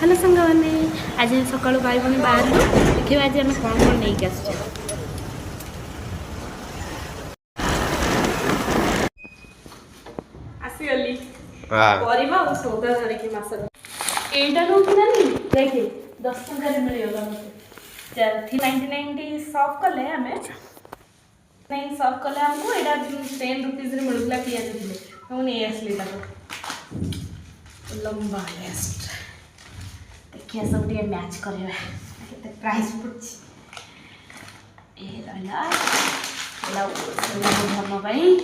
hello सांग मैंने आज सकालू भाई भौणी बाहर देखिए आज आम कौन कौन नहीं आस आसीगली सौदा धरिकी मस एटा रोकनी देखे 10 टकर मिलगला मत 399 सॉफ कले आम नहीं सॉफ कले आमको यहाँ 10 रुपीज मिलूला पिज मुझे नहीं आसली लंबा लेस्ट देखिए सब टे मैच करवा केते प्राइस पड़छ ए रहला धर्म भाई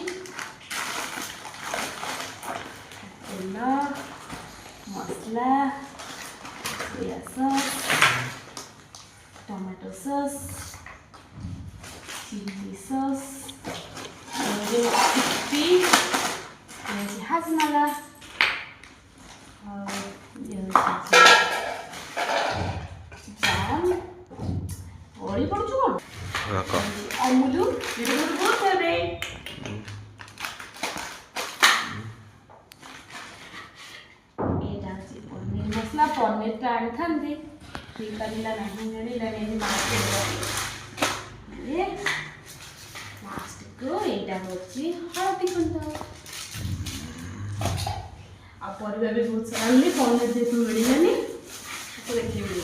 तेल मसला soya sauce tomato sauce chilli sauce चिप्पी हाजमाला बड़ी पड़छ कौन अमूल बहुत फेवरेट पनीर मसला पनीर आनी था लास्ट को यहाँ हूँ हल्दी गुंड परिवार भी बहुत सारा पनीर जेहतु मिलानी देखिए